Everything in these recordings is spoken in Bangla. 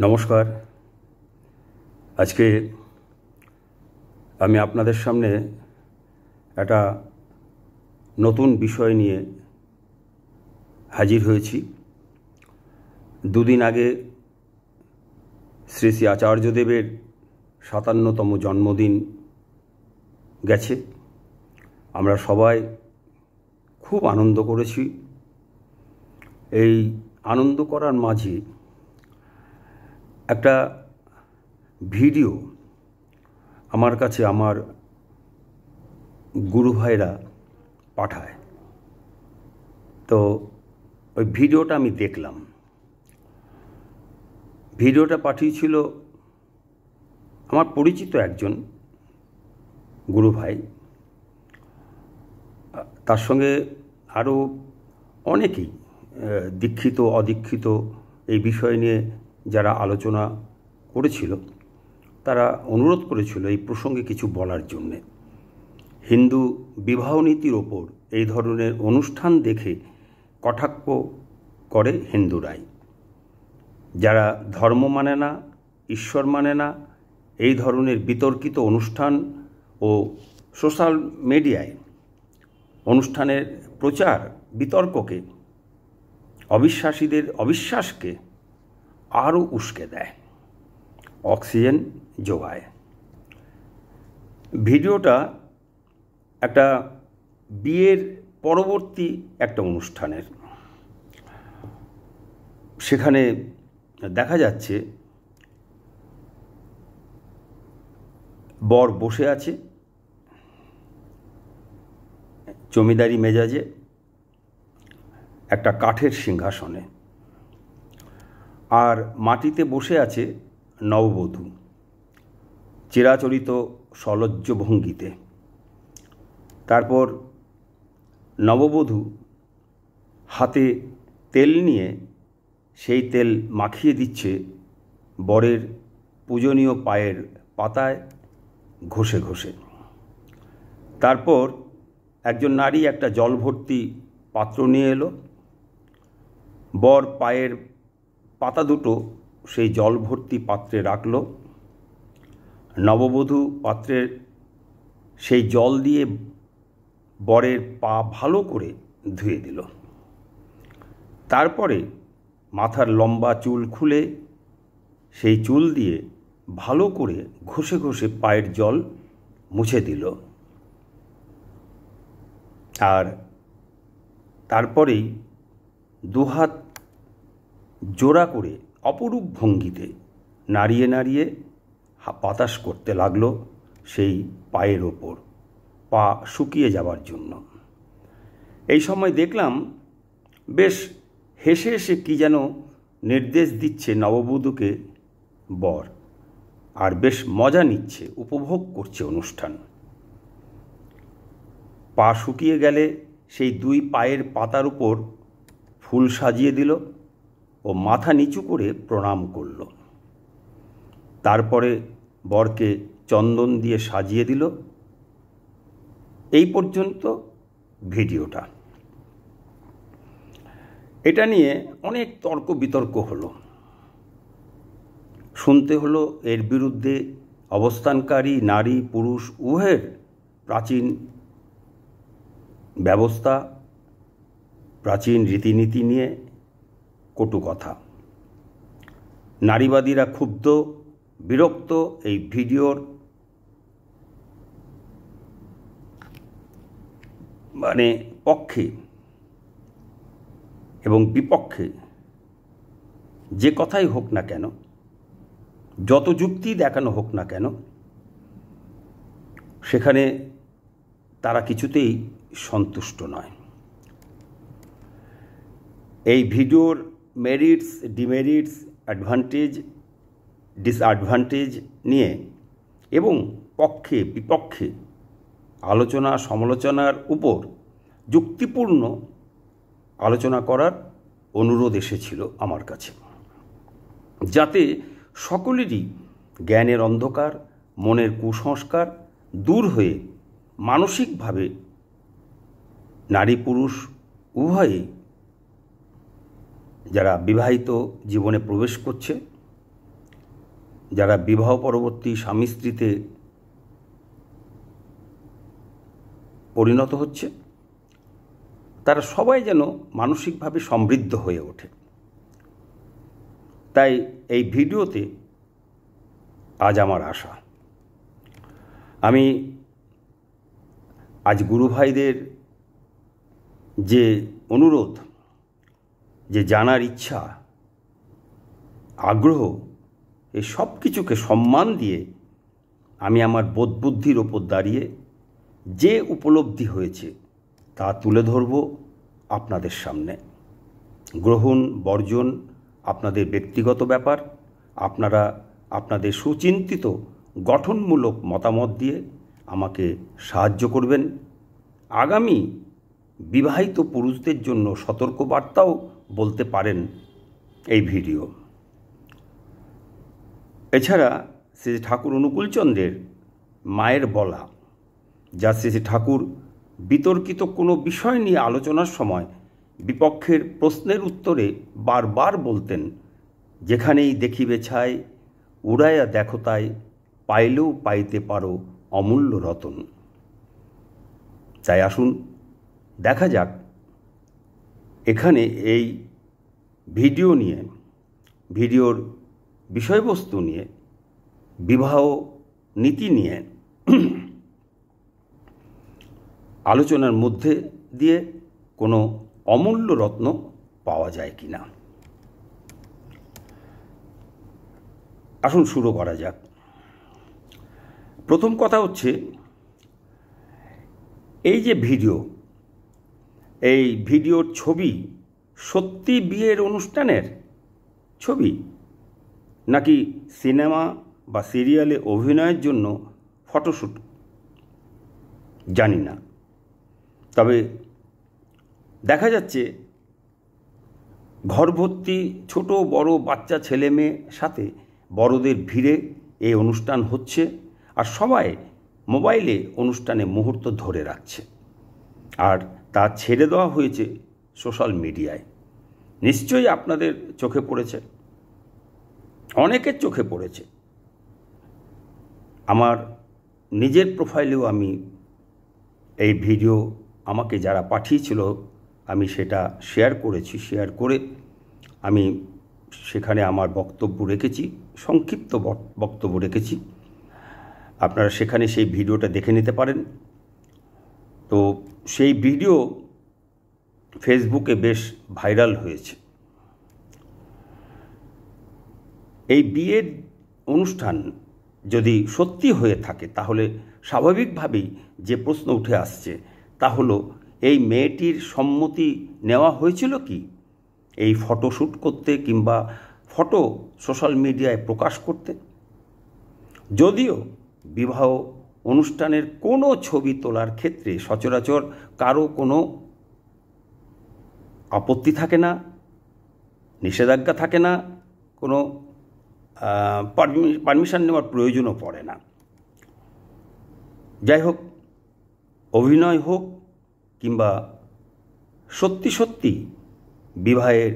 নমস্কার। আজকে আমি আপনাদের সামনে একটা নতুন বিষয় নিয়ে হাজির হয়েছি। দুদিন আগে শ্রী শ্রী আচার্যদেবের ৫৭তম জন্মদিন গেছে। আমরা সবাই খুব আনন্দ করেছি। এই আনন্দ করার মাঝে একটা ভিডিও আমার কাছে আমার গুরু ভাইরা পাঠায়। তো ওই ভিডিওটা আমি দেখলাম। ভিডিওটা পাঠিয়েছিল আমার পরিচিত একজন গুরু ভাই। তার সঙ্গে আরও অনেকেই দীক্ষিত অদীক্ষিত এই বিষয় নিয়ে যারা আলোচনা করেছিল, তারা অনুরোধ করেছিল এই প্রসঙ্গে কিছু বলার জন্যে। হিন্দু বিবাহ নীতির ওপর এই ধরনের অনুষ্ঠান দেখে কটাক্ষ করে হিন্দুরাই। যারা ধর্ম মানে না, ঈশ্বর মানে না, এই ধরনের বিতর্কিত অনুষ্ঠান ও সোশ্যাল মিডিয়ায় অনুষ্ঠানের প্রচার বিতর্ককে, অবিশ্বাসীদের অবিশ্বাসকে আরও উস্কে দেয়, অক্সিজেন যোগায়। ভিডিওটা একটা বিয়ের পরবর্তী একটা অনুষ্ঠানের। সেখানে দেখা যাচ্ছে বর বসে আছে জমিদারি মেজাজে একটা কাঠের সিংহাসনে, আর মাটিতে বসে আছে নববধূ চিরাচরিত সলজ্জ ভঙ্গিতে। তারপর নববধূ হাতে তেল নিয়ে সেই তেল মাখিয়ে দিচ্ছে বরের পূজনীয় পায়ের পাতায় ঘষে ঘষে। তারপর একজন নারী একটা জল ভর্তি পাত্র নিয়ে এলো। বর পায়ের পাতা দুটো সেই জল ভর্তি পাত্রে রাখল। নববধূ পাত্রের সেই জল দিয়ে বরের পা ভালো করে ধুয়ে দিল। তারপরে মাথার লম্বা চুল খুলে সেই চুল দিয়ে ভালো করে ঘষে ঘষে পায়ের জল মুছে দিল। আর তারপরেই দুহাত জোড়া করে অপরূপ ভঙ্গিতে নাড়িয়ে নাড়িয়ে বাতাস করতে লাগলো সেই পায়ের ওপর, পা শুকিয়ে যাওয়ার জন্য। এই সময় দেখলাম বেশ হেসে হেসে কী যেন নির্দেশ দিচ্ছে নববধূকে বর, আর বেশ মজা নিচ্ছে, উপভোগ করছে অনুষ্ঠান। পা শুকিয়ে গেলে সেই দুই পায়ের পাতার উপর ফুল সাজিয়ে দিল ও মাথা নিচু করে প্রণাম করল। তারপরে বরকে চন্দন দিয়ে সাজিয়ে দিল। এই পর্যন্ত ভিডিওটা। এটা নিয়ে অনেক তর্ক বিতর্ক হলো, শুনতে হলো এর বিরুদ্ধে অবস্থানকারী নারী পুরুষ উভয়ের প্রাচীন ব্যবস্থা, প্রাচীন রীতিনীতি নিয়ে কটু কথা। নারীবাদীরা ক্ষুব্ধ, বিরক্ত এই ভিডিওর পক্ষে এবং বিপক্ষে যে কথাই হোক না কেন, যত যুক্তি দেখানো হোক না কেন, সেখানে তারা কিছুতেই সন্তুষ্ট নয়। এই ভিডিওর মেরিটস, ডিমেরিটস, অ্যাডভান্টেজ, ডিসঅ্যাডভান্টেজ নিয়ে এবং পক্ষে বিপক্ষে আলোচনা সমালোচনার উপর যুক্তিপূর্ণ আলোচনা করার অনুরোধ এসেছিল আমার কাছে, যাতে সকলেরই জ্ঞানের অন্ধকার, মনের কুসংস্কার দূর হয়ে মানসিকভাবে নারী পুরুষ উভয়েই যারা বিবাহিত জীবনে প্রবেশ করছে যারা বিবাহ পরবর্তী স্বামী স্ত্রীতে পরিণত হচ্ছে, তারা সবাই যেন মানসিকভাবে সমৃদ্ধ হয়ে ওঠে। তাই এই ভিডিওতে আজ আমার আশা, আমি আজ গুরু ভাইদের যে অনুরোধ, যে জানার ইচ্ছা, আগ্রহ, এই সব কিছুকে সম্মান দিয়ে আমি আমার বোধবুদ্ধির ওপর দাঁড়িয়ে যে উপলব্ধি হয়েছে তা তুলে ধরব আপনাদের সামনে। গ্রহণ বর্জন আপনাদের ব্যক্তিগত ব্যাপার। আপনারা আপনাদের সুচিন্তিত গঠনমূলক মতামত দিয়ে আমাকে সাহায্য করবেন। আগামী বিবাহিত পুরুষদের জন্য সতর্কবার্তাও বলতে পারেন এই ভিডিও। এছাড়া শ্রী ঠাকুর অনুকূলচন্দ্রের মায়ের বলা, যা শ্রী ঠাকুর বিতর্কিত কোনো বিষয় নিয়ে আলোচনার সময় বিপক্ষের প্রশ্নের উত্তরে বারবার বলতেন, যেখানেই দেখিবে ছাই উড়াইয়া দেখো তাই, পাইলেও পাইতে পারো অমূল্য রতন। তাই আসুন দেখা যাক এখানে এই ভিডিও নিয়ে, ভিডিওর বিষয়বস্তু নিয়ে, বিবাহ নীতি নিয়ে আলোচনার মধ্যে দিয়ে কোনো অমূল্য রত্ন পাওয়া যায় কি না। আসুন শুরু করা যাক। প্রথম কথা হচ্ছে, এই যে ভিডিও, এই ভিডিওর ছবি সত্যি বিয়ের অনুষ্ঠানের ছবি, নাকি সিনেমা বা সিরিয়ালে অভিনয়ের জন্য ফটোশ্যুট জানি না। তবে দেখা যাচ্ছে ঘরভর্তি ছোট বড় বাচ্চা ছেলে মেয়ে সাথে বড়দের ভিড়ে এই অনুষ্ঠান হচ্ছে, আর সবাই মোবাইলে অনুষ্ঠানে মুহূর্ত ধরে রাখছে, আর তা ছেড়ে দেওয়া হয়েছে সোশ্যাল মিডিয়ায়। নিশ্চয়ই আপনাদের চোখে পড়েছে, অনেকের চোখে পড়েছে। আমার নিজের প্রোফাইলেও আমি এই ভিডিও আমাকে যারা পাঠিয়েছিল আমি সেটা শেয়ার করেছি। শেয়ার করে আমি সেখানে আমার বক্তব্য রেখেছি, সংক্ষিপ্ত বক্তব্য রেখেছি। আপনারা সেখানে সেই ভিডিওটা দেখে নিতে পারেন। তো সেই ভিডিও ফেসবুকে বেশ ভাইরাল হয়েছে। এই বিয়ের অনুষ্ঠান যদি সত্যি হয়ে থাকে, তাহলে স্বাভাবিকভাবেই যে প্রশ্ন উঠে আসছে তা হলো, এই মেয়েটির সম্মতি নেওয়া হয়েছিল কি এই ফটোশ্যুট করতে কিংবা ফটো সোশ্যাল মিডিয়ায় প্রকাশ করতে? যদিও বিবাহ অনুষ্ঠানের কোনো ছবি তোলার ক্ষেত্রে সচরাচর কারো কোনো আপত্তি থাকে না, নিষেধাজ্ঞা থাকে না, কোনো পারমিশন নেওয়ার প্রয়োজনও পড়ে না। যাই হোক, অভিনয় হোক কিংবা সত্যি সত্যি বিবাহের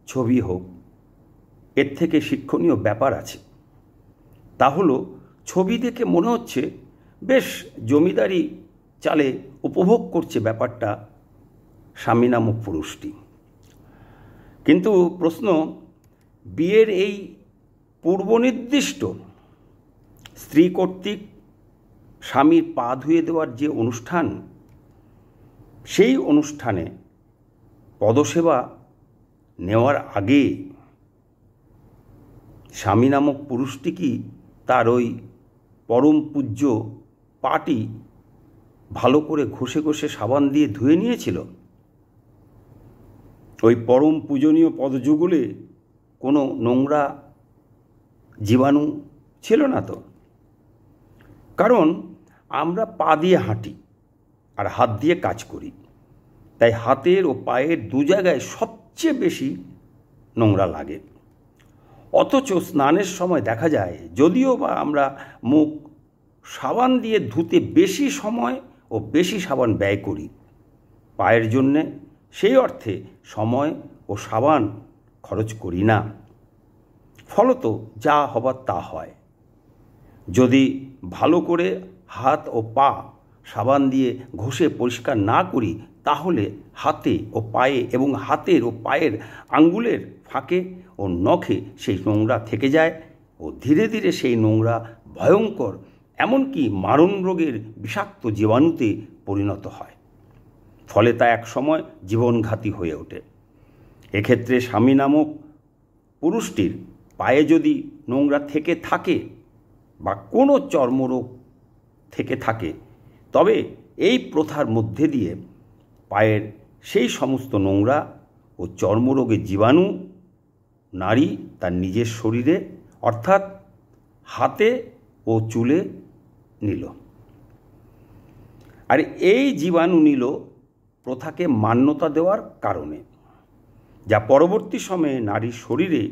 ছবি হোক, এর থেকে শিক্ষণীয় ব্যাপার আছে। তা হলো, ছবি দেখে মনে হচ্ছে বেশ জমিদারি চালে উপভোগ করছে ব্যাপারটা স্বামী নামক পুরুষটি। কিন্তু প্রশ্ন, বিয়ের এই পূর্বনির্দিষ্ট স্ত্রী কর্তৃক স্বামীর পা ধুয়ে দেওয়ার যে অনুষ্ঠান, সেই অনুষ্ঠানে পদসেবা নেওয়ার আগে স্বামী নামক পুরুষটি কি তার ওই পরম পূজ্য পাটি ভালো করে ঘষে ঘষে সাবান দিয়ে ধুয়ে নিয়েছিল? ওই পরম পূজনীয় পদযুগলে কোনো নোংরা জীবাণু ছিল না তো? কারণ আমরা পা দিয়ে হাঁটি আর হাত দিয়ে কাজ করি, তাই হাতের ও পায়ের দু জায়গায় সবচেয়ে বেশি নোংরা লাগে। অথচ স্নানের সময় দেখা যায়, যদিও বা আমরা মুখ সাবান দিয়ে ধুতে বেশি সময় ও বেশি সাবান ব্যয় করি, পায়ের জন্যে সেই অর্থে সময় ও সাবান খরচ করি না। ফলত যা হবার তা হয়। যদি ভালো করে হাত ও পা সাবান দিয়ে ঘষে পরিষ্কার না করি, তাহলে হাতে ও পায়ে এবং হাতের ও পায়ের আঙ্গুলের ফাঁকে ও নখে সেই নোংরা থেকে যায় ও ধীরে ধীরে সেই নোংরা ভয়ঙ্কর, এমনকি মারণ রোগের বিষাক্ত জীবাণুতে পরিণত হয়। ফলে তা একসময় জীবনঘাতী হয়ে ওঠে। এক্ষেত্রে স্বামী নামক পুরুষটির পায়ে যদি নোংরা থেকে থাকে বা কোনো চর্মরোগ থেকে থাকে, তবে এই প্রথার মধ্যে দিয়ে পায়ের সেই সমস্ত নোংরা ও চর্মরোগের জীবাণু নারী তার নিজের শরীরে অর্থাৎ হাতে ও চুলে নিল। আর এই জীবাণু নিল প্রথাকে মান্যতা দেওয়ার কারণে, যা পরবর্তী সময়ে নারীর শরীরে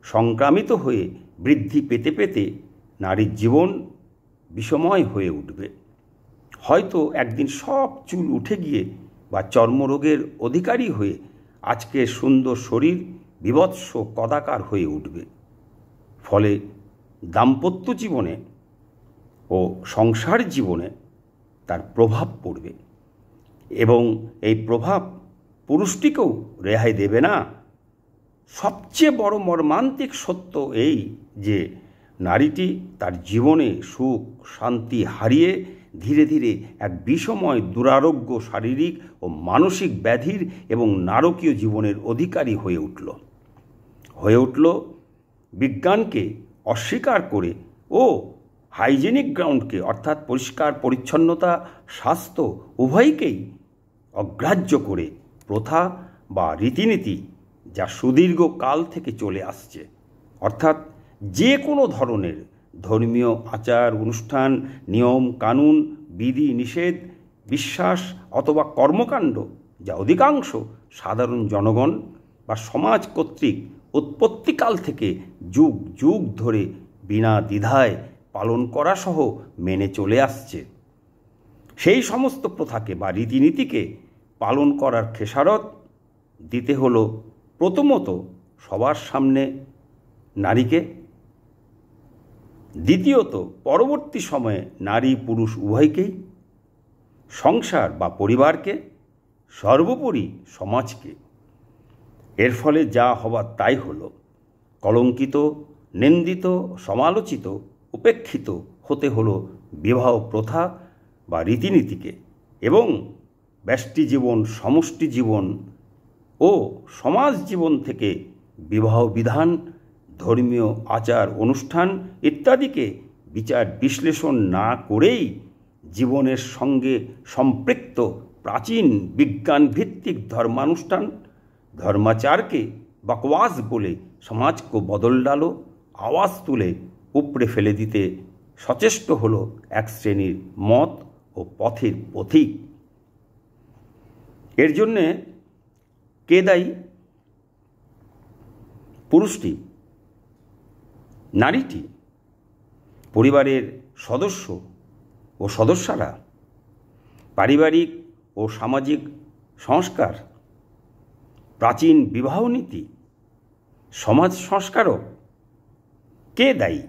সংক্রামিত হয়ে বৃদ্ধি পেতে পেতে নারীর জীবন বিষময় হয়ে উঠবে। হয়তো একদিন সব চুল উঠে গিয়ে বা চর্মরোগের অধিকারী হয়ে আজকের সুন্দর শরীর বিভৎস কদাকার হয়ে উঠবে। ফলে দাম্পত্য জীবনে ও সংসার জীবনে তার প্রভাব পড়বে এবং এই প্রভাব পুরুষটিকেও রেহাই দেবে না। সবচেয়ে বড় মর্মান্তিক সত্য এই যে নারীটি তার জীবনে সুখ শান্তি হারিয়ে ধীরে ধীরে এক বিষময় দুরারোগ্য শারীরিক ও মানসিক ব্যাধির এবং নারকীয় জীবনের অধিকারী হয়ে উঠল বিজ্ঞানকে অস্বীকার করে ও হাইজেনিক গ্রাউন্ডকে অর্থাৎ পরিষ্কার পরিচ্ছন্নতা স্বাস্থ্য উভয়কেই অগ্রাহ্য করে প্রথা বা রীতিনীতি যা সুদীর্ঘ কাল থেকে চলে আসছে, অর্থাৎ যে কোনো ধরনের ধর্মীয় আচার অনুষ্ঠান নিয়ম কানুন বিধি নিষেধ বিশ্বাস অথবা কর্মকাণ্ড যা অধিকাংশ সাধারণ জনগণ বা সমাজ কর্তৃক উৎপত্তিকাল থেকে যুগ যুগ ধরে বিনা দ্বিধায় পালন করা সহ মেনে চলে আসছে, সেই সমস্ত প্রথাকে বা রীতিনীতিকে পালন করার খেসারত দিতে হলো প্রথমত সবার সামনে নারীকে, দ্বিতীয়ত পরবর্তী সময়ে নারী পুরুষ উভয়কেই, সংসার বা পরিবারকে, সর্বোপরি সমাজকে। এর ফলে যা হবার তাই হলো, কলঙ্কিত নিন্দিত সমালোচিত উপেক্ষিত হতে হলো বিবাহ প্রথা বা রীতিনীতিকে এবং ব্যষ্টি জীবন সমষ্টি জীবন ও সমাজ জীবন থেকে বিবাহ বিধান ধর্মীয় আচার অনুষ্ঠান ইত্যাদিকে বিচার বিশ্লেষণ না করেই জীবনের সঙ্গে সম্পৃক্ত প্রাচীন বিজ্ঞানভিত্তিক ধর্মানুষ্ঠান ধর্মাচারকে বকওয়াস বলে সমাজকে বদল ডালো আওয়াজ তুলে উপড়ে ফেলে দিতে সচেষ্ট হলো এক শ্রেণীর মত ও পথের পথিক। এর জন্যে কে দায়ী? পুরুষটি, নারীটি, পরিবারের সদস্য ও সদস্যরা, পারিবারিক ও সামাজিক সংস্কার, প্রাচীন বিবাহ নীতি, সমাজ সংস্কারক, কে দায়ী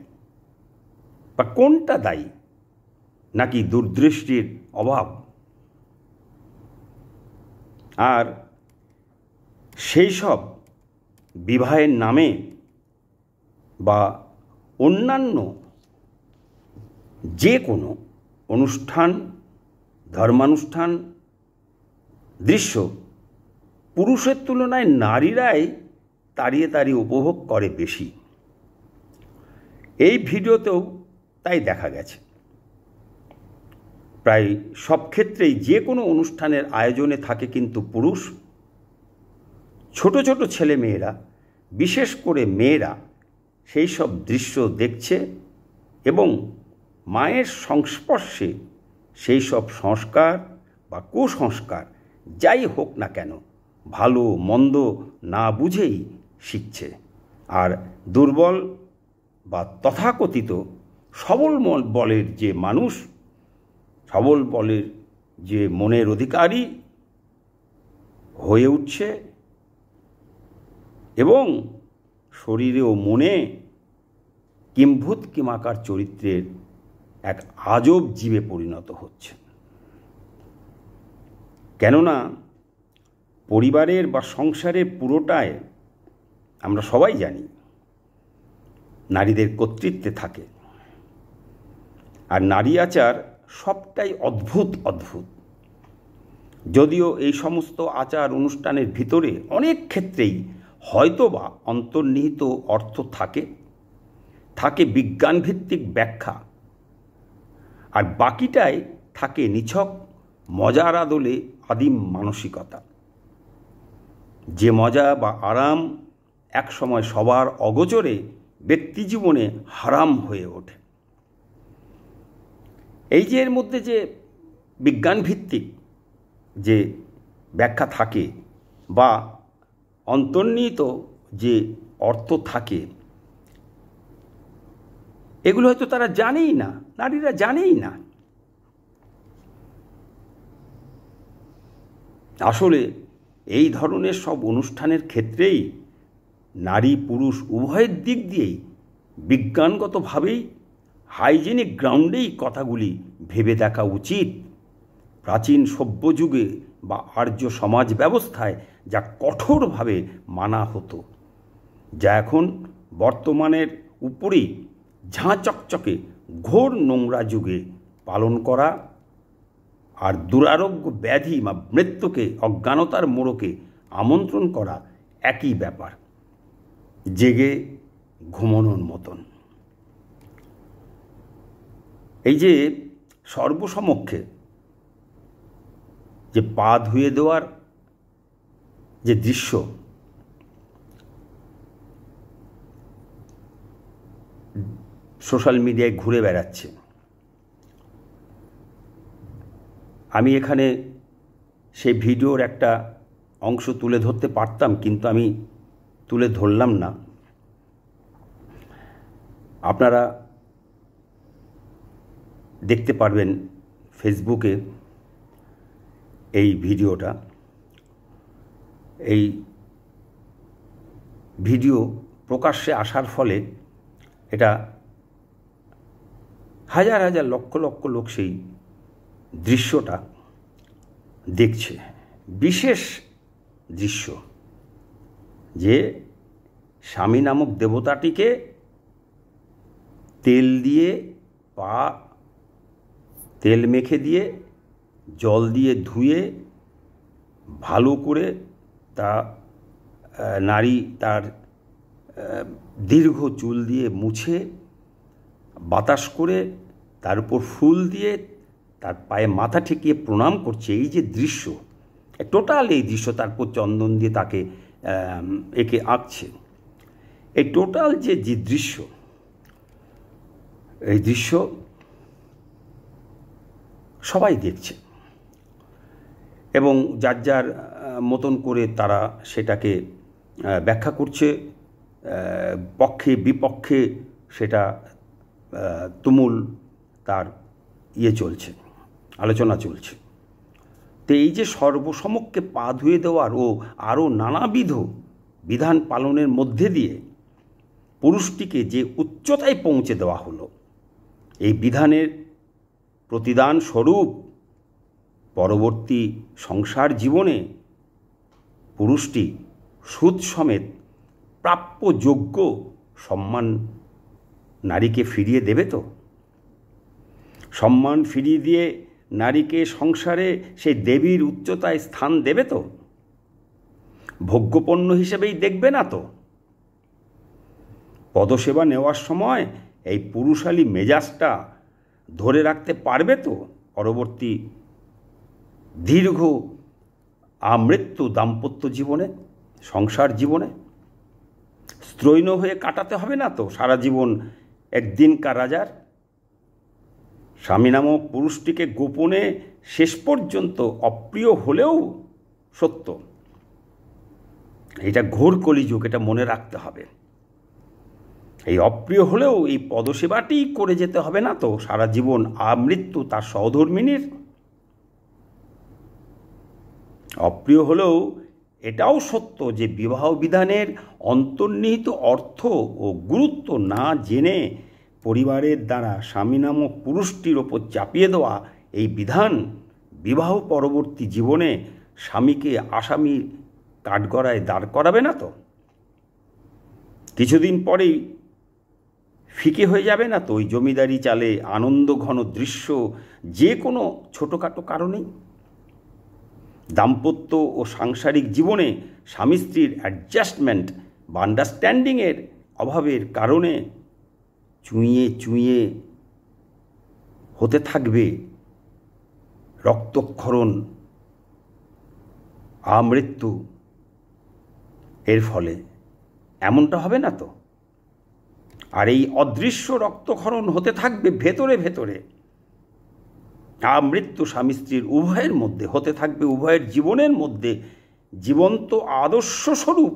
বা কোনটা দায়ী? নাকি দূরদৃষ্টির অভাব? আর সেই সব বিবাহের নামে বা অন্যান্য যে কোনো অনুষ্ঠান ধর্মানুষ্ঠান দৃশ্য পুরুষের তুলনায় নারীরাই তাড়িয়ে উপভোগ করে বেশি। এই ভিডিওতেও তাই দেখা গেছে। প্রায় সব ক্ষেত্রেই যে কোনো অনুষ্ঠানের আয়োজনে থাকে কিন্তু পুরুষ। ছোট ছোট ছেলে মেয়েরা, বিশেষ করে মেয়েরা সেই সব দৃশ্য দেখছে এবং মায়ের সংস্পর্শে সেই সব সংস্কার বা কুসংস্কার যাই হোক না কেন ভালো মন্দ না বুঝেই শিখছে। আর দুর্বল বা তথাকথিত সবল বলের যে মানুষ, সবল বলের যে মনের অধিকারী হয়ে উঠছে এবং শরীরে ও মনে কিম্ভূত কিমাকার চরিত্রের এক আজব জীবে পরিণত হচ্ছে। কেননা পরিবারের বা সংসারের পুরোটায় আমরা সবাই জানি নারীদের কর্তৃত্বে থাকে, আর নারী আচার সবটাই অদ্ভুত অদ্ভুত। যদিও এই সমস্ত আচার অনুষ্ঠানের ভিতরে অনেক ক্ষেত্রেই হয়তোবা অন্তর্নিহিত অর্থ থাকে বিজ্ঞানভিত্তিক ব্যাখ্যা, আর বাকিটাই থাকে নিছক মজার আদলে আদিম মানসিকতা। যে মজা বা আরাম একসময় সবার অগোচরে ব্যক্তিজীবনে হারাম হয়ে ওঠে। এই যে এর মধ্যে যে বিজ্ঞানভিত্তিক যে ব্যাখ্যা থাকে বা অন্তর্নিহিত যে অর্থ থাকে, এগুলো হয়তো তারা জানেই না, নারীরা জানেই না। আসলে এই ধরনের সব অনুষ্ঠানের ক্ষেত্রেই নারী পুরুষ উভয়ের দিক দিয়েই বিজ্ঞানগতভাবেই হাইজেনিক গ্রাউন্ডেই কথাগুলি ভেবে দেখা উচিত। প্রাচীন সভ্য যুগে বা আর্য সমাজ ব্যবস্থায় যা কঠোরভাবে মানা হতো, যা এখন বর্তমানের উপরেই ঝাঁ চকচকে ঘোর নোংরা যুগে পালন করা, আর দুরারোগ্য ব্যাধি বা মৃত্যুকে অজ্ঞানতার মোড়কে আমন্ত্রণ করা একই ব্যাপার, জেগে ঘুমানোর মতন। এই যে সর্বসমক্ষে যে পা ধুয়ে দেওয়ার যে দৃশ্য, সোশ্যাল মিডিয়ায় ঘুরে বেড়াচ্ছে, আমি এখানে সেই ভিডিওর একটা অংশ তুলে ধরতে পারতাম, কিন্তু আমি তুলে ধরলাম না। আপনারা দেখতে পারবেন ফেসবুকে এই ভিডিওটা। এই ভিডিও প্রকাশ্যে আসার ফলে এটা হাজার হাজার লক্ষ লক্ষ লোক সেই দৃশ্যটা দেখছে। বিশেষ দৃশ্য যে স্বামী নামক দেবতাটিকে তেল দিয়ে তেল মেখে দিয়ে জল দিয়ে ধুয়ে ভালো করে নারী তার দীর্ঘ চুল দিয়ে মুছে বাতাস করে তার উপর ফুল দিয়ে তার পায়ে মাথা ঠেকিয়ে প্রণাম করছে। এই যে দৃশ্য, টোটাল এই দৃশ্য, তারপর চন্দন দিয়ে তাকে একে আঁকছে, এই টোটাল যে দৃশ্য, এই দৃশ্য সবাই দেখছে এবং যার যার মতন করে তারা সেটাকে ব্যাখ্যা করছে, পক্ষে বিপক্ষে সেটা তুমুল তার চলছে, আলোচনা চলছে। তো এই যে সর্বসমক্ষে পা ধুয়ে দেওয়ার ও আরও নানাবিধ বিধান পালনের মধ্যে দিয়ে পুরুষটিকে যে উচ্চতায় পৌঁছে দেওয়া হলো, এই বিধানের প্রতিদান স্বরূপ পরবর্তী সংসার জীবনে পুরুষটি সুদ সমেত প্রাপ্য যোগ্য সম্মান নারীকে ফিরিয়ে দেবে তো? সম্মান ফিরিয়ে দিয়ে নারীকে সংসারে সেই দেবীর উচ্চতায় স্থান দেবে তো? ভোগ্যপণ্য হিসেবেই দেখবে না তো? পদসেবা নেওয়ার সময় এই পুরুষালী মেজাজটা ধরে রাখতে পারবে তো? পরবর্তী দীর্ঘ আমৃত্যু দাম্পত্য জীবনে, সংসার জীবনে স্ত্রৈণ হয়ে কাটাতে হবে না তো সারা জীবন একদিনকার রাজার? স্বামী নামক পুরুষটিকে গোপনে শেষ পর্যন্ত অপ্রিয় হলেও সত্য, এটা ঘোর কলিযুগ, এটা মনে রাখতে হবে। এই অপ্রিয় হলেও এই পদসেবাটি করে যেতে হবে না তো সারা জীবন আমৃত্যু তার সহধর্মিনীর? অপ্রিয় হলেও এটাও সত্য যে বিবাহ বিধানের অন্তর্নিহিত অর্থ ও গুরুত্ব না জেনে পরিবারের দ্বারা স্বামী নামক পুরুষটির ওপর চাপিয়ে দেওয়া এই বিধান বিবাহ পরবর্তী জীবনে স্বামীকে আসামি কাঠগড়ায় দাঁড় করাবে না তো? কিছুদিন পরেই ফিকে হয়ে যাবে না তো ওই জমিদারি চালে আনন্দ ঘন দৃশ্য যে কোনো ছোটোখাটো কারণেই? দাম্পত্য ও সাংসারিক জীবনে স্বামী স্ত্রীর অ্যাডজাস্টমেন্ট বা আন্ডারস্ট্যান্ডিংয়ের অভাবের কারণে চুঁইয়ে চুঁইয়ে হতে থাকবে রক্তক্ষরণ, আমৃত্যু। এর ফলে এমনটা হবে না তো? আর এই অদৃশ্য রক্তক্ষরণ হতে থাকবে ভেতরে ভেতরে, আমৃত্যু স্বামী স্ত্রীর উভয়ের মধ্যে হতে থাকবে, উভয়ের জীবনের মধ্যে জীবন্ত আদর্শস্বরূপ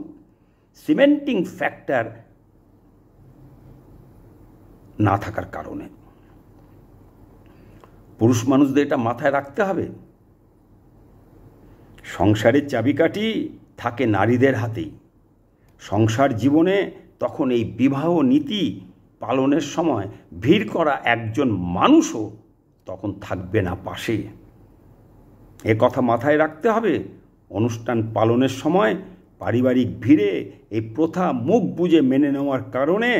সিমেন্টিং ফ্যাক্টর না থাকার কারণে। পুরুষ মানুষদের এটা মাথায় রাখতে হবে। সংসারের চাবিকাঠি থাকে নারীদের হাতেই। সংসার জীবনে তখন এই বিবাহ নীতি পালনের সময় ভিড় করা একজন মানুষও তখন থাকবে না পাশে। এ কথা মাথায় রাখতে হবে। অনুষ্ঠান পালনের সময় পারিবারিক ভিড়ে এই প্রথা মুখ বুজে মেনে নেওয়ার কারণে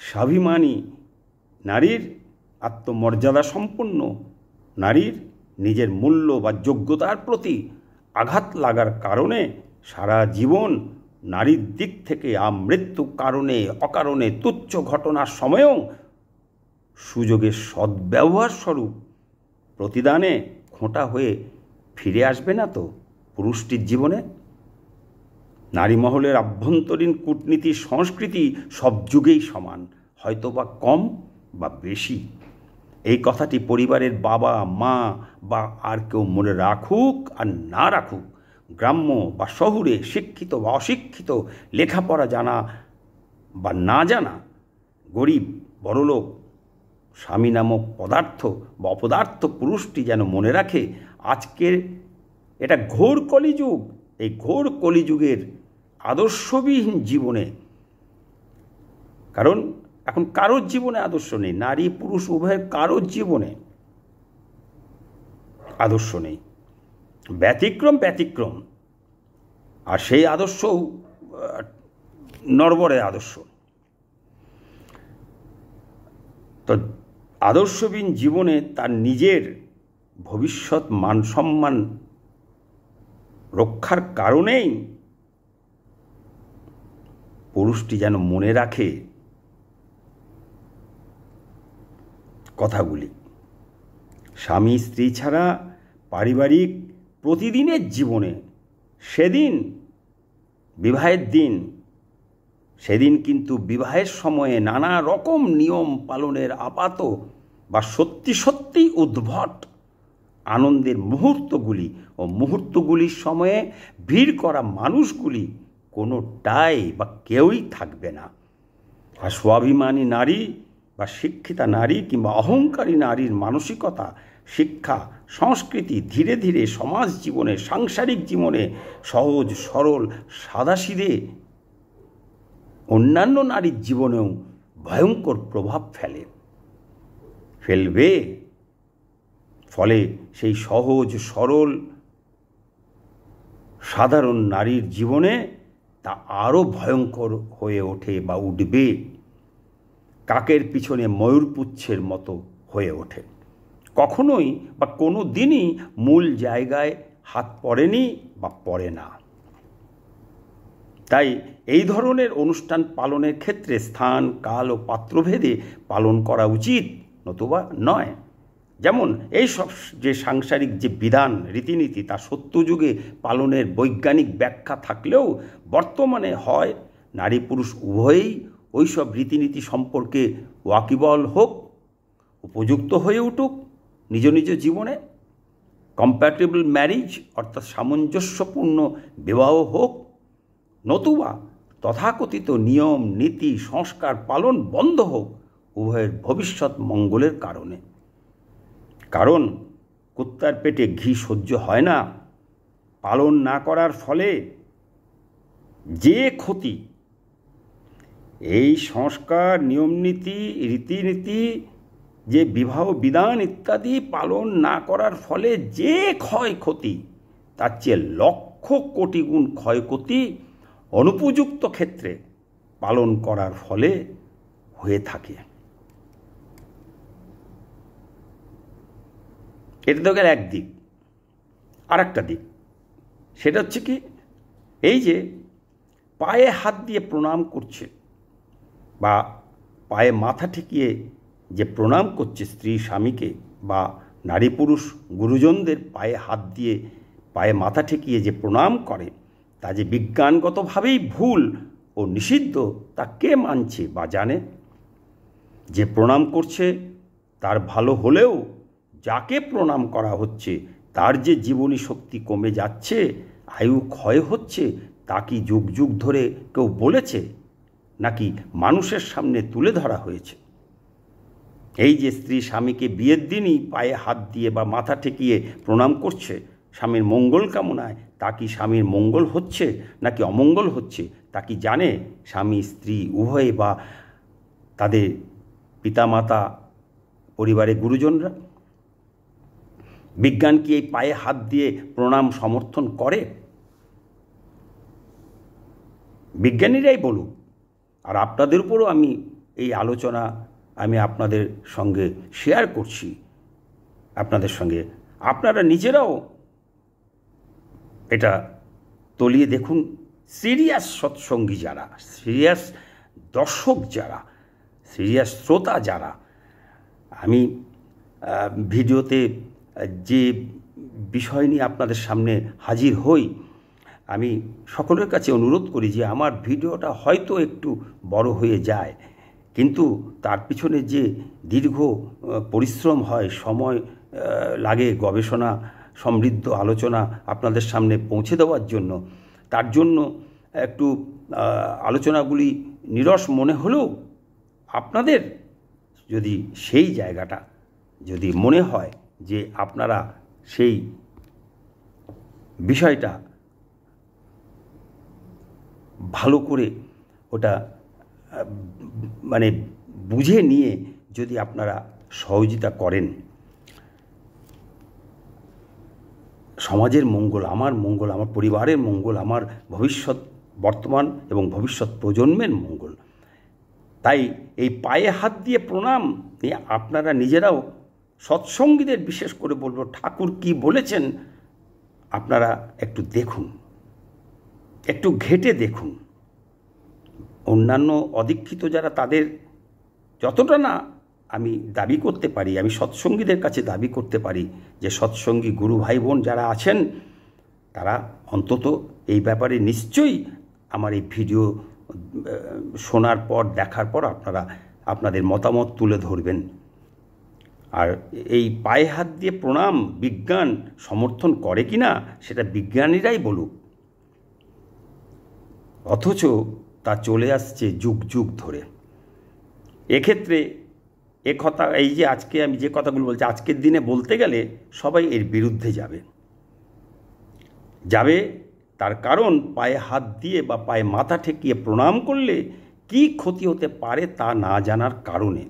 স্বাভিমানী নারীর, আত্মমর্যাদা সম্পন্ন নারীর নিজের মূল্য বা যোগ্যতার প্রতি আঘাত লাগার কারণে সারা জীবন নারীর দিক থেকে আমৃত্যু কারণে অকারণে তুচ্ছ ঘটনার সময়েও সুযোগের সদ্ব্যবহার স্বরূপ প্রতিদানে খোঁটা হয়ে ফিরে আসবে না তো পুরুষটির জীবনে? নারী মহলের আভ্যন্তরীণ কূটনীতি সংস্কৃতি সব যুগেই সমান, হয়তো বা কম বা বেশি। এই কথাটি পরিবারের বাবা মা বা আর কেউ মনে রাখুক আর না রাখুক, গ্রাম্য বা শহুরে, শিক্ষিত বা অশিক্ষিত, লেখাপড়া জানা বা না জানা, গরিব বড়লোক, স্বামী নামক পদার্থ বা অপদার্থ পুরুষটি যেন মনে রাখে আজকের এটা ঘোর কলিযুগ। এই ঘোর কলিযুগের আদর্শবিহীন জীবনে, কারণ এখন কারোর জীবনে আদর্শ নেই, নারী পুরুষ উভয়ের কারোর জীবনে আদর্শ নেই, ব্যতিক্রম ব্যতিক্রম। আর সেই আদর্শ নরবরের আদর্শ। তো আদর্শবিহীন জীবনে তার নিজের ভবিষ্যৎ মান সম্মান রক্ষার কারণেই পুরুষটি যেন মনে রাখে কথাগুলি। স্বামী স্ত্রী ছাড়া পারিবারিক প্রতিদিনের জীবনে সেদিন বিবাহের দিন, সেদিন কিন্তু বিবাহের সময়ে নানা রকম নিয়ম পালনের আপাত বা সত্যি সত্যিই উদ্ভট আনন্দের মুহূর্তগুলি ও মুহূর্তগুলির সময়ে ভিড় করা মানুষগুলি কোনোটাই বা কেউই থাকবে না। আর স্বাভিমানী নারী বা শিক্ষিতা নারী কিংবা অহংকারী নারীর মানসিকতা, শিক্ষা, সংস্কৃতি ধীরে ধীরে সমাজ জীবনে, সাংসারিক জীবনে সহজ সরল সাদাসিধে অন্যান্য নারীর জীবনেও ভয়ঙ্কর প্রভাব ফেলবে। ফলে সেই সহজ সরল সাধারণ নারীর জীবনে তা আরও ভয়ঙ্কর হয়ে ওঠে বা উঠবে, কাকের পিছনে ময়ূরপুচ্ছের মতো হয়ে ওঠে। কখনোই বা কোনো দিনই মূল জায়গায় হাত পড়েনি বা পড়ে না। তাই এই ধরনের অনুষ্ঠান পালনের ক্ষেত্রে স্থান, কাল ও পাত্রভেদে পালন করা উচিত, নতুবা নয়। যেমন এই সব যে সাংসারিক যে বিধান রীতিনীতি তা সত্যযুগে পালনের বৈজ্ঞানিক ব্যাখ্যা থাকলেও বর্তমানে হয় নারী পুরুষ উভয়েই ওইসব রীতিনীতি সম্পর্কে ওয়াকিবল হোক, উপযুক্ত হয়ে উঠুক নিজ নিজ জীবনে। কম্প্যাটেবল ম্যারিজ অর্থাৎ সামঞ্জস্যপূর্ণ বিবাহ হোক, নতুবা তথাকথিত নিয়ম নীতি সংস্কার পালন বন্ধ হোক, উভয়ের ভবিষ্যৎ মঙ্গলের কারণে। কারণ কুত্তার পেটে ঘি সহ্য হয় না। পালন না করার ফলে যে ক্ষতি এই সংস্কার, নিয়মনীতি, রীতিনীতি, যে বিবাহ বিধান ইত্যাদি পালন না করার ফলে যে ক্ষয়ক্ষতি, তার চেয়ে লক্ষ কোটি গুণ ক্ষয়ক্ষতি অনুপযুক্ত ক্ষেত্রে পালন করার ফলে হয়ে থাকে। এটা তো গেল একদিক। আর একটা দিক, সেটা হচ্ছে কি, এই যে পায়ে হাত দিয়ে প্রণাম করছে বা পায়ে মাথা ঠেকিয়ে যে প্রণাম করছে স্ত্রী স্বামীকে, বা নারী পুরুষ গুরুজনদের পায়ে হাত দিয়ে পায়ে মাথা ঠেকিয়ে যে প্রণাম করে, তা যে বিজ্ঞানগতভাবেই ভুল ও নিষিদ্ধ, তা কে মানছে বা জানে? যে প্রণাম করছে তার ভালো হলেও যাকে প্রণাম করা হচ্ছে তার যে জীবনী শক্তি কমে যাচ্ছে, আয়ু ক্ষয় হচ্ছে, তা কি যুগ যুগ ধরে কেউ বলেছে, নাকি মানুষের সামনে তুলে ধরা হয়েছে? এই যে স্ত্রী স্বামীকে বিয়ের দিনই পায়ে হাত দিয়ে বা মাথা ঠেকিয়ে প্রণাম করছে স্বামীর মঙ্গল কামনায়, তা কি স্বামীর মঙ্গল হচ্ছে নাকি অমঙ্গল হচ্ছে, তা কি জানে স্বামী স্ত্রী উভয়ে বা তাদের পিতামাতা, পরিবারের গুরুজনরা? বিজ্ঞান কি এই পায়ে হাত দিয়ে প্রণাম সমর্থন করে? বিজ্ঞানীরাই বলুক। আর আপনাদের উপরও আমি এই আলোচনা আপনাদের সঙ্গে শেয়ার করছি, আপনাদের সঙ্গে। আপনারা নিজেরাও এটা তলিয়ে দেখুন। সিরিয়াস সৎসঙ্গী যারা, সিরিয়াস দর্শক যারা, সিরিয়াস শ্রোতা যারা, আমি ভিডিওতে যে বিষয় নিয়ে আপনাদের সামনে হাজির হই, আমি সকলের কাছে অনুরোধ করি যে আমার ভিডিওটা হয়তো একটু বড় হয়ে যায়, কিন্তু তার পিছনে যে দীর্ঘ পরিশ্রম হয়, সময় লাগে গবেষণা সমৃদ্ধ আলোচনা আপনাদের সামনে পৌঁছে দেওয়ার জন্য, তার জন্য একটু আলোচনাগুলি নিরস মনে হলেও আপনাদের যদি সেই জায়গাটা যদি মনে হয় যে আপনারা সেই বিষয়টা ভালো করে ওটা মানে বুঝে নিয়ে যদি আপনারা সহযোগিতা করেন, সমাজের মঙ্গল, আমার পরিবারের মঙ্গল, আমার ভবিষ্যৎ, বর্তমান এবং ভবিষ্যৎ প্রজন্মের মঙ্গল। তাই এই পায়ে হাত দিয়ে প্রণাম নিয়ে আপনারা নিজেরাও সৎসঙ্গীদের বিশেষ করে বলবো, ঠাকুর কি বলেছেন আপনারা একটু দেখুন, একটু ঘেঁটে দেখুন। অন্যান্য অদীক্ষিত যারা, তাদের যতটা না আমি দাবি করতে পারি, আমি সৎসঙ্গীদের কাছে দাবি করতে পারি যে সৎসঙ্গী গুরু ভাই বোন যারা আছেন, তারা অন্তত এই ব্যাপারে নিশ্চয়ই আমার এই ভিডিও শোনার পর, দেখার পর আপনারা আপনাদের মতামত তুলে ধরবেন। আর এই পায়ে হাত দিয়ে প্রণাম বিজ্ঞান সমর্থন করে কি না, সেটা বিজ্ঞানীরাই বলুক। অথচ তা চলে আসছে যুগ যুগ ধরে। এক্ষেত্রে কথা, এই যে আজকে আমি যে কথাগুলো বলছি, আজকের দিনে বলতে গেলে সবাই এর বিরুদ্ধে যাবে। তার কারণ পায়ে হাত দিয়ে বা পায়ে মাথা ঠেকিয়ে প্রণাম করলে কি ক্ষতি হতে পারে তা না জানার কারণে।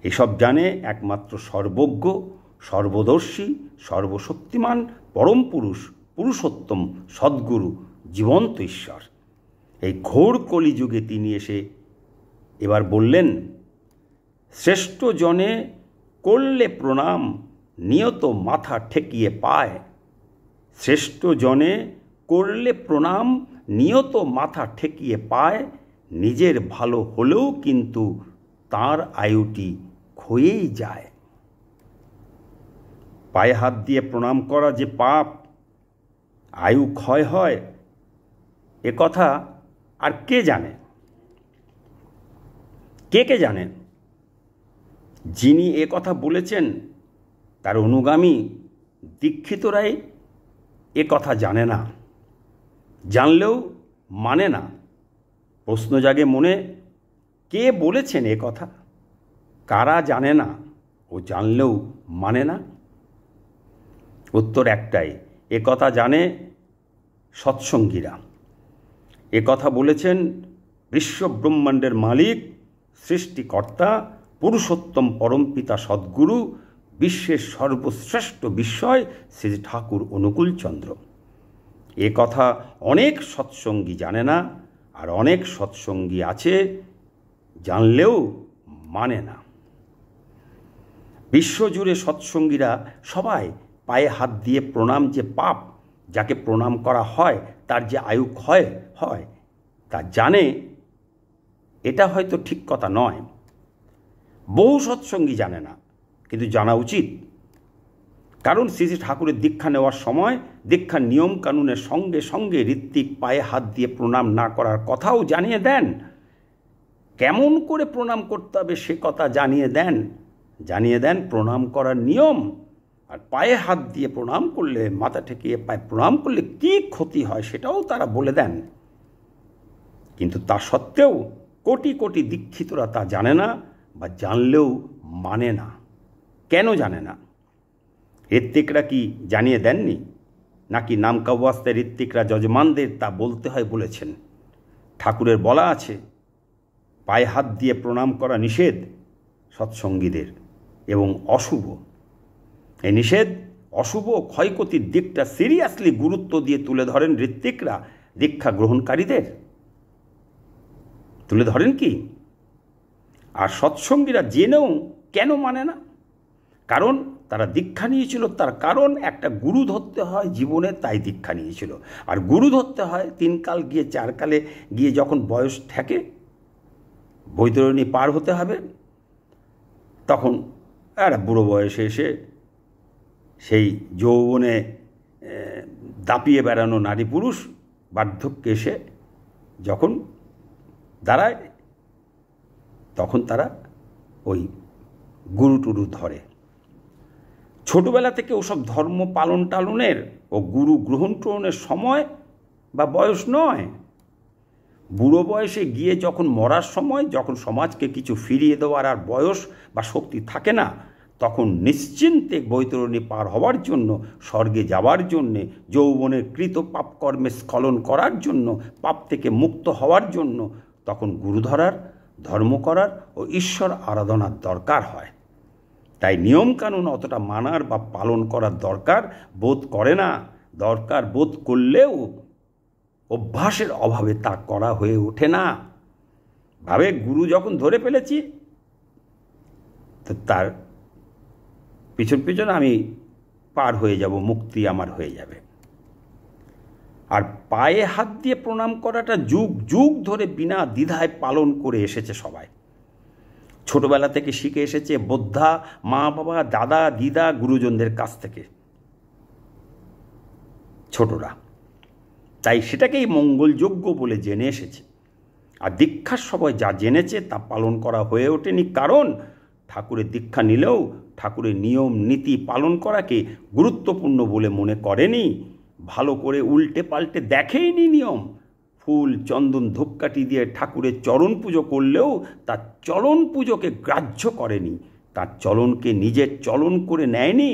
এসব জানে একমাত্র সর্বজ্ঞ, সর্বদর্শী, সর্বশক্তিমান, পরম পুরুষ, পুরুষোত্তম, সদ্গুরু, জীবন্ত ঈশ্বর। এই ঘোর কলিযুগে তিনি এসে এবার বললেন, শ্রেষ্ঠ জনে করলে প্রণাম নিয়ত মাথা ঠেকিয়ে পায়। শ্রেষ্ঠ জনে করলে প্রণাম নিয়ত মাথা ঠেকিয়ে পায়। নিজের ভালো হলেও কিন্তু তার আয়ুটি ক্ষয়েই যায়। পায়ে হাত দিয়ে প্রণাম করা যে পাপ, আয়ু ক্ষয় হয়, এ কথা আর কে জানে? কে জানেন? যিনি এ কথা বলেছেন তার অনুগামী দীক্ষিতরাই এ কথা জানে না, জানলেও মানে না। প্রশ্ন জাগে মনে, কে বলেছেন এ কথা? কারা জানে না ও জানলেও মানে না? উত্তর একটাই, এ কথা জানে সৎসঙ্গীরা। এ কথা বলেছেন বিশ্বব্রহ্মাণ্ডের মালিক, সৃষ্টিকর্তা, পুরুষোত্তম পরমপিতা সদ্গুরু, বিশ্বের সর্বশ্রেষ্ঠ বিস্ময় শ্রী ঠাকুর অনুকূলচন্দ্র। এ কথা অনেক সৎসঙ্গী জানে না, আর অনেক সৎসঙ্গী আছে জানলেও মানে না। বিশ্বজুড়ে সৎসঙ্গীরা সবাই পায়ে হাত দিয়ে প্রণাম যে পাপ, যাকে প্রণাম করা হয় তার যে আয়ু ক্ষয় হয় তা জানে। এটা হয়তো ঠিক কথা নয়, বহু সৎসঙ্গী জানে না, কিন্তু জানা উচিত। কারণ শ্রী শ্রী ঠাকুরের দীক্ষা নেওয়ার সময় দীক্ষার নিয়ম কানুনের সঙ্গে সঙ্গে ঋত্বিক পায়ে হাত দিয়ে প্রণাম না করার কথাও জানিয়ে দেন। কেমন করে প্রণাম করতে হবে সে কথা জানিয়ে দেন প্রণাম করার নিয়ম। আর পায়ে হাত দিয়ে প্রণাম করলে, মাথা ঠেকিয়ে পায়ে প্রণাম করলে কী ক্ষতি হয় সেটাও তারা বলে দেন। কিন্তু তা সত্ত্বেও কোটি কোটি দীক্ষিতরা তা জানে না, বা জানলেও মানে না। কেন জানে না? ঋত্বিকরা কি জানিয়ে দেননি? নাকি নামকাওয়াস্তে ঋত্বিকরা যজমানদের তা বলতে হয় বলেছেন? ঠাকুরের বলা আছে পায়ে হাত দিয়ে প্রণাম করা নিষেধ সৎসঙ্গীদের এবং অশুভ। এই নিষেধ, অশুভ, ক্ষয়ক্ষতির দিকটা সিরিয়াসলি গুরুত্ব দিয়ে তুলে ধরেন ঋত্বিকরা দীক্ষা গ্রহণকারীদের। তুলে ধরেন কি? আর সৎসঙ্গীরা জেনেও কেন মানে না? কারণ তারা দীক্ষা নিয়েছিল, তার কারণ একটা গুরু ধরতে হয় জীবনে, তাই দীক্ষা নিয়েছিল। আর গুরু ধরতে হয় 3 কাল গিয়ে 4 কালে গিয়ে যখন বয়স থাকে, বৈতরণী পার হতে হবে, তখন একটা বুড়ো বয়সে এসে সেই যৌবনে দাপিয়ে বেড়ানো নারী পুরুষ বার্ধক্যে এসে যখন দাঁড়ায়, তখন তারা ওই গুরু টুরু ধরে। ছোটবেলা থেকে ওসব ধর্ম পালন টালনের ও গুরু গ্রহণ ট্রহণের সময় বা বয়স নয়। বুড়ো বয়সে গিয়ে যখন মরার সময়, যখন সমাজকে কিছু ফিরিয়ে দেওয়ার আর বয়স বা শক্তি থাকে না, তখন নিশ্চিন্তে বৈতরণী পার হওয়ার জন্য, স্বর্গে যাওয়ার জন্যে, যৌবনের কৃত পাপকর্মে স্খলন করার জন্য, পাপ থেকে মুক্ত হওয়ার জন্য, তখন গুরু ধরার, ধর্ম করার ও ঈশ্বর আরাধনার দরকার হয়। তাই নিয়মকানুন অতটা মানার বা পালন করার দরকার বোধ করে না। দরকার বোধ করলেও অভ্যাসের অভাবে তা করা হয়ে ওঠে না। ভাবে গুরু যখন ধরে ফেলেছি, তো তার পিছন পিছন আমি পার হয়ে যাব, মুক্তি আমার হয়ে যাবে। আর পায়ে হাত দিয়ে প্রণাম করাটা যুগ যুগ ধরে বিনা দ্বিধায় পালন করে এসেছে সবাই। ছোটবেলা থেকে শিখে এসেছে বোদ্ধা, মা বাবা, দাদা দিদা, গুরুজনদের কাছ থেকে ছোটরা। তাই সেটাকেই মঙ্গলযোগ্য বলে জেনে এসেছে। আর দীক্ষার সময় যা জেনেছে তা পালন করা হয়ে ওঠেনি, কারণ ঠাকুরের দীক্ষা নিলেও ঠাকুরের নিয়ম নীতি পালন করাকে গুরুত্বপূর্ণ বলে মনে করেনি। ভালো করে উল্টে পাল্টে দেখেইনি নিয়ম। ফুল চন্দন ধূপকাঠি দিয়ে ঠাকুরের চরণ পুজো করলেও তার চলন পুজোকে গ্রাহ্য করেনি, তার চলনকে নিজের চলন করে নেয়নি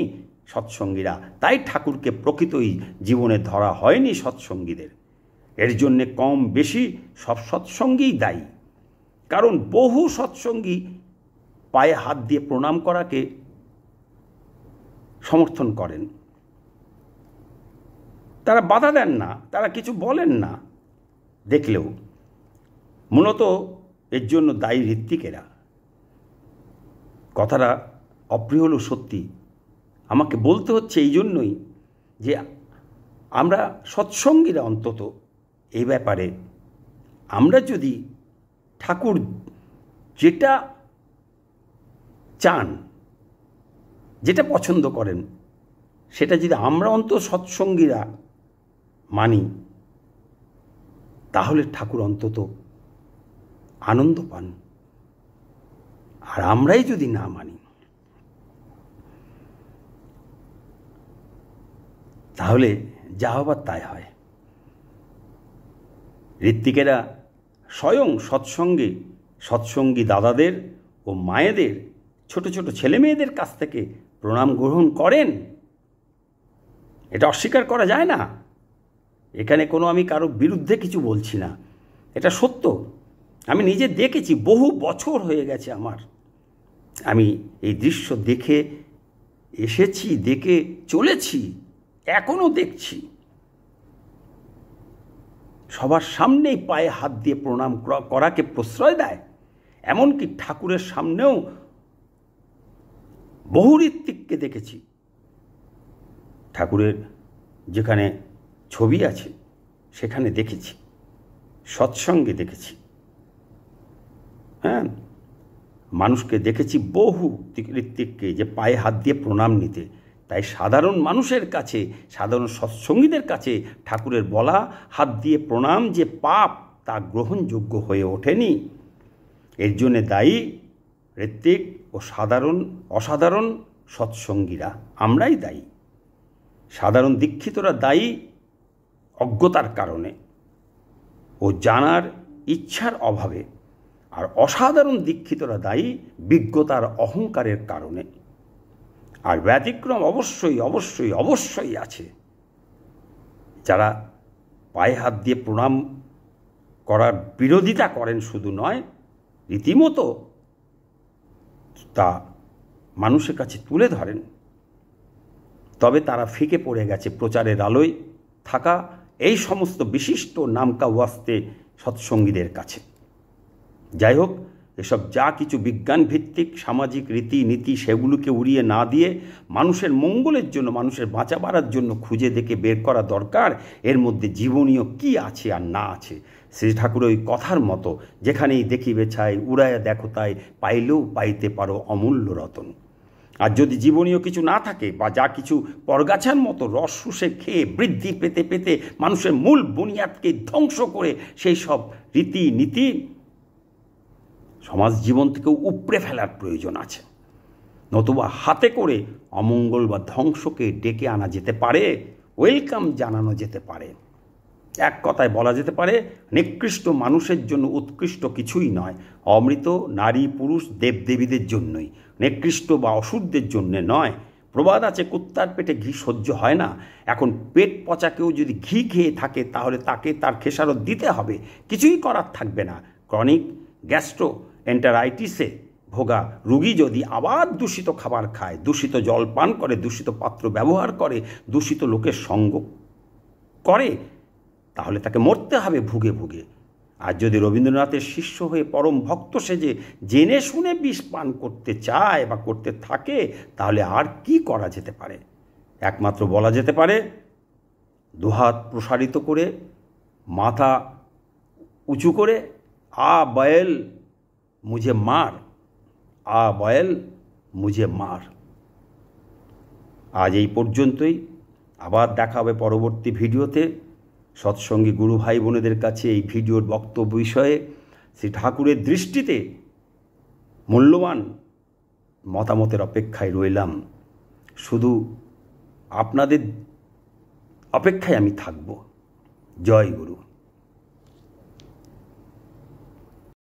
সৎসঙ্গীরা। তাই ঠাকুরকে প্রকৃতই জীবনে ধরা হয়নি সৎসঙ্গীদের। এর জন্যে কম বেশি সব সৎসঙ্গীই দায়ী। কারণ বহু সৎসঙ্গী পায়ে হাত দিয়ে প্রণাম করাকে সমর্থন করেন, তারা বাধা দেন না, তারা কিছু বলেন না। দেখলেও মূলত এর জন্য দায়ী ঋত্বিকেরা। কথাটা অপ্রিয় হলেও সত্যি, আমাকে বলতে হচ্ছে এই জন্যই যে আমরা সৎসঙ্গীরা অন্তত এই ব্যাপারে, আমরা যদি ঠাকুর যেটা চান, যেটা পছন্দ করেন, সেটা যদি আমরা অন্তত সৎসঙ্গীরা মানি, তাহলে ঠাকুর অন্তত আনন্দ পান। আর আমরাই যদি না মানি, তাহলে যা হবার তাই হয়। ঋত্বিকেরা স্বয়ং সৎসঙ্গী দাদাদের ও মায়েদের, ছোট ছোট ছেলে মেয়েদের কাছ থেকে প্রণাম গ্রহণ করেন। এটা অস্বীকার করা যায় না। এখানে কোনো আমি কারো বিরুদ্ধে কিছু বলছি না, এটা সত্য। আমি নিজে দেখেছি, বহু বছর হয়ে গেছে আমার, আমি এই দৃশ্য দেখে এসেছি, দেখে চলেছি, এখনও দেখছি। সবার সামনেই পায়ে হাত দিয়ে প্রণাম করাকে প্রশ্রয় দেয়। এমনকি ঠাকুরের সামনেও বহু ঋত্বিককে দেখেছি। ঠাকুরের যেখানে ছবি আছে সেখানে দেখেছি, সৎসঙ্গে দেখেছি, হ্যাঁ, মানুষকে দেখেছি বহু ঋত্বিককে যে পায়ে হাত দিয়ে প্রণাম নিতে। তাই সাধারণ মানুষের কাছে, সাধারণ সৎসঙ্গীদের কাছে ঠাকুরের বলা হাত দিয়ে প্রণাম যে পাপ, তা গ্রহণযোগ্য হয়ে ওঠেনি। এর জন্যে দায়ী ঋত্বিক ও অসাধারণ সৎসঙ্গীরা, আমরাই দায়ী। সাধারণ দীক্ষিতরা দায়ী অজ্ঞতার কারণে ও জানার ইচ্ছার অভাবে, আর অসাধারণ দীক্ষিতরা দায়ী বিজ্ঞতার অহংকারের কারণে। আর ব্যতিক্রম অবশ্যই আছে, যারা পায়ে হাত দিয়ে প্রণাম করার বিরোধিতা করেন শুধু নয়, রীতিমতো তা মানুষের কাছে তুলে ধরেন। তবে তারা ফিকে পড়ে গেছে প্রচারের আলোয় থাকা এই সমস্ত বিশিষ্ট নামকা ওয়াস্তে সৎসঙ্গীদের কাছে। যাই হোক, এসব যা কিছু বিজ্ঞান ভিত্তিক সামাজিক রীতিনীতি, সেগুলোকে উড়িয়ে না দিয়ে মানুষের মঙ্গলের জন্য, মানুষের বাঁচা বাড়ার জন্য খুঁজে দেখে বের করা দরকার এর মধ্যে জীবনীয় কি আছে আর না আছে। শ্রী ঠাকুর ওই কথার মতো, যেখানেই দেখিবে ছাই উড়াইয়া দেখো তাই, পাইলেও পাইতে পারো অমূল্য রতন। আর যদি জীবনীয় কিছু না থাকে, বা যা কিছু পরগাছার মতো রস শুষে খেয়ে বৃদ্ধি পেতে পেতে মানুষের মূল বুনিয়াদকে ধ্বংস করে সেই সব রীতিনীতি সমাজ জীবন থেকেও উপড়ে ফেলার প্রয়োজন আছে। নতুবা হাতে করে অমঙ্গল বা ধ্বংসকে ডেকে আনা যেতে পারে, ওয়েলকাম জানানো যেতে পারে। এক কথায় বলা যেতে পারে, নিকৃষ্ট মানুষের জন্য উৎকৃষ্ট কিছুই নয়, অমৃত নারী পুরুষ দেবদেবীদের জন্যই, নিকৃষ্ট বা অসুরদের জন্যে নয়। প্রবাদ আছে, কুত্তার পেটে ঘি সহ্য হয় না। এখন পেট পচাকেও যদি ঘি খেয়ে থাকে, তাহলে তাকে তার খেসারত দিতে হবে, কিছুই করার থাকবে না। ক্রনিক গ্যাস্ট্রো এন্টারাইটিসে ভোগা রুগী যদি আবার দূষিত খাবার খায়, দূষিত জল পান করে, দূষিত পাত্র ব্যবহার করে, দূষিত লোকের সঙ্গ করে, তাহলে তাকে মরতে হবে ভুগে ভুগে। আর যদি রবীন্দ্রনাথের শিষ্য হয়ে পরম ভক্ত সেজে জেনে শুনে বিষ পান করতে চায় বা করতে থাকে, তাহলে আর কি করা যেতে পারে? একমাত্র বলা যেতে পারে, দুহাত প্রসারিত করে, মাথা উঁচু করে, আ বয়েল মুঝে মার, আ বয়েল মুঝে মার। আজ এই পর্যন্তই। আবার দেখা হবে পরবর্তী ভিডিওতে। সৎসঙ্গী গুরু ভাই বোনেদের কাছে এই ভিডিওর বক্তব্য বিষয়ে শ্রী ঠাকুরের দৃষ্টিতে মূল্যবান মতামতের অপেক্ষায় রইলাম। শুধু আপনাদের অপেক্ষায় আমি থাকব। জয় গুরু।